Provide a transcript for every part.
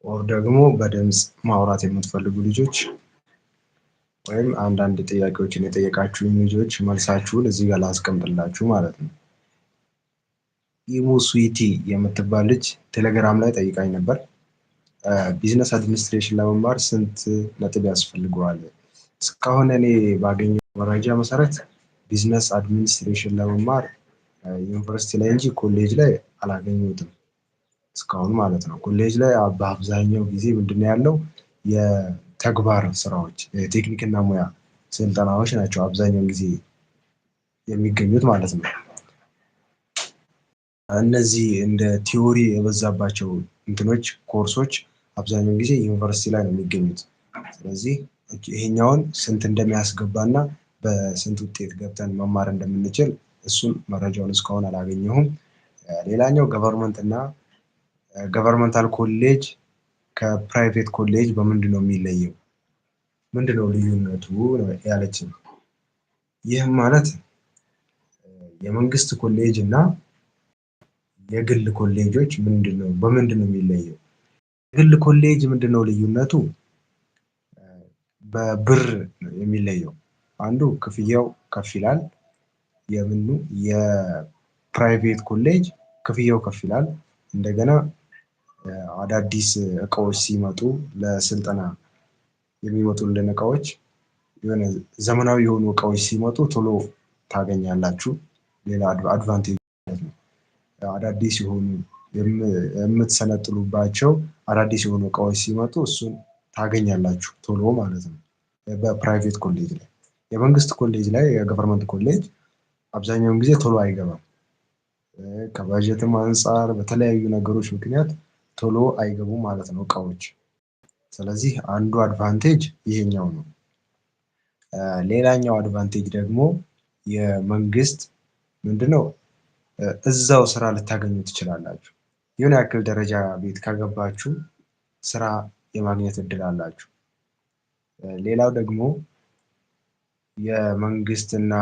ኦር ደግሞ በድምጽ ማውራት የምትፈልጉ ልጆች ወይም አንዳንድ ጥያቄዎችን የጠየቃችሁኝ ልጆች መልሳችሁን እዚህ ጋር ላስቀምጥላችሁ ማለት ነው። ኢሞ ስዊቲ የምትባል ልጅ ቴሌግራም ላይ ጠይቃኝ ነበር። ቢዝነስ አድሚኒስትሬሽን ለመማር ስንት ነጥብ ያስፈልገዋል? እስካሁን እኔ ባገኘው መረጃ መሰረት ቢዝነስ አድሚኒስትሬሽን ለመማር ዩኒቨርሲቲ ላይ እንጂ ኮሌጅ ላይ አላገኘሁትም እስካሁን ማለት ነው። ኮሌጅ ላይ በአብዛኛው ጊዜ ምንድነው ያለው የተግባር ስራዎች የቴክኒክና ሙያ ስልጠናዎች ናቸው አብዛኛውን ጊዜ የሚገኙት ማለት ነው። እነዚህ እንደ ቲዮሪ የበዛባቸው እንትኖች ኮርሶች አብዛኛውን ጊዜ ዩኒቨርሲቲ ላይ ነው የሚገኙት። ስለዚህ ይሄኛውን ስንት እንደሚያስገባና በስንት ውጤት ገብተን መማር እንደምንችል እሱን መረጃውን እስካሁን አላገኘሁም። ሌላኛው ገቨርንመንት እና ገቨርንመንታል ኮሌጅ ከፕራይቬት ኮሌጅ በምንድን ነው የሚለየው? ምንድን ነው ልዩነቱ ያለችኝ። ይህም ማለት የመንግስት ኮሌጅ እና የግል ኮሌጆች በምንድን ነው የሚለየው? የግል ኮሌጅ ምንድን ነው ልዩነቱ? በብር የሚለየው አንዱ ክፍያው ከፍ ይላል። የፕራይቬት ኮሌጅ ክፍያው ከፍ ይላል። እንደገና አዳዲስ እቃዎች ሲመጡ ለስልጠና የሚመጡልን እቃዎች የሆነ ዘመናዊ የሆኑ እቃዎች ሲመጡ ቶሎ ታገኛላችሁ። ሌላ አድቫንቴጅ ነው። አዳዲስ የሆኑ የምትሰለጥኑባቸው አዳዲስ የሆኑ እቃዎች ሲመጡ እሱን ታገኛላችሁ ቶሎ ማለት ነው። በፕራይቬት ኮሌጅ ላይ የመንግስት ኮሌጅ ላይ የገቨርንመንት ኮሌጅ አብዛኛውን ጊዜ ቶሎ አይገባም። ከባጀትም አንፃር በተለያዩ ነገሮች ምክንያት ቶሎ አይገቡም ማለት ነው እቃዎች። ስለዚህ አንዱ አድቫንቴጅ ይሄኛው ነው። ሌላኛው አድቫንቴጅ ደግሞ የመንግስት ምንድነው እዛው ስራ ልታገኙ ትችላላችሁ። የሆነ ያክል ደረጃ ቤት ከገባችሁ ስራ የማግኘት እድል አላችሁ። ሌላው ደግሞ የመንግስትና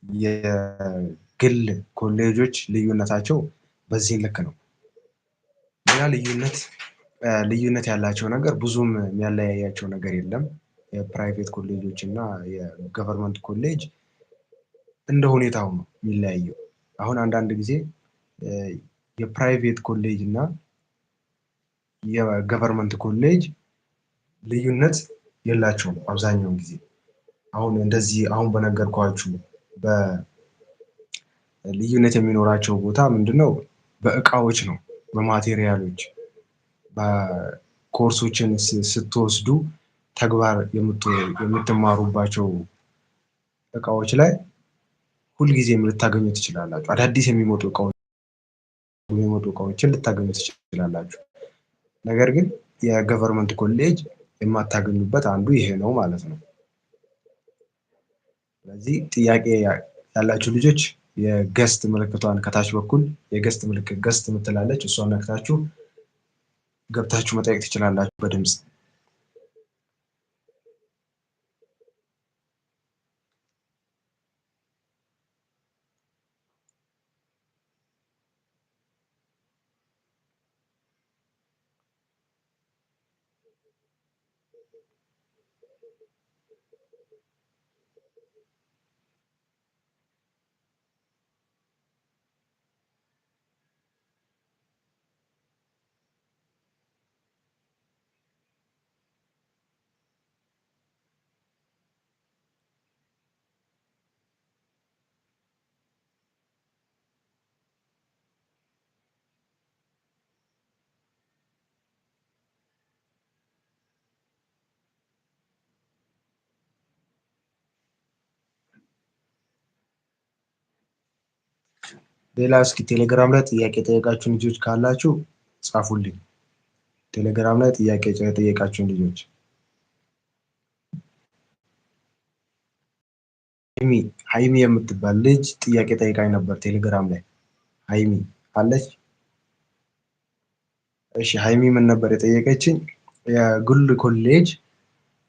የግል ኮሌጆች ልዩነታቸው በዚህ ልክ ነው። ሌላ ልዩነት ያላቸው ነገር ብዙም የሚያለያያቸው ነገር የለም። የፕራይቬት ኮሌጆች እና የገቨርንመንት ኮሌጅ እንደ ሁኔታው ነው የሚለያየው። አሁን አንዳንድ ጊዜ የፕራይቬት ኮሌጅ እና የገቨርንመንት ኮሌጅ ልዩነት የላቸውም አብዛኛውን ጊዜ። አሁን እንደዚህ አሁን በነገርኳችሁ በልዩነት የሚኖራቸው ቦታ ምንድነው? በእቃዎች ነው በማቴሪያሎች በኮርሶችን ስትወስዱ ተግባር የምትማሩባቸው እቃዎች ላይ ሁልጊዜም ልታገኙ ትችላላችሁ። አዳዲስ የሚመጡ እቃዎችን ልታገኙ ትችላላችሁ። ነገር ግን የገቨርንመንት ኮሌጅ የማታገኙበት አንዱ ይሄ ነው ማለት ነው። ስለዚህ ጥያቄ ያላችሁ ልጆች የገስት ምልክቷን ከታች በኩል የገስት ምልክት ገስት የምትላለች እሷን ነክታችሁ ገብታችሁ መጠየቅ ትችላላችሁ በድምጽ። ሌላ እስኪ ቴሌግራም ላይ ጥያቄ የጠየቃችሁን ልጆች ካላችሁ ጻፉልኝ። ቴሌግራም ላይ ጥያቄ የጠየቃችሁን ልጆች ሀይሚ የምትባል ልጅ ጥያቄ ጠይቃኝ ነበር ቴሌግራም ላይ። ሀይሚ አለች? እሺ ሀይሚ ምን ነበር የጠየቀችኝ? የግል ኮሌጅ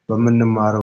በምንማረው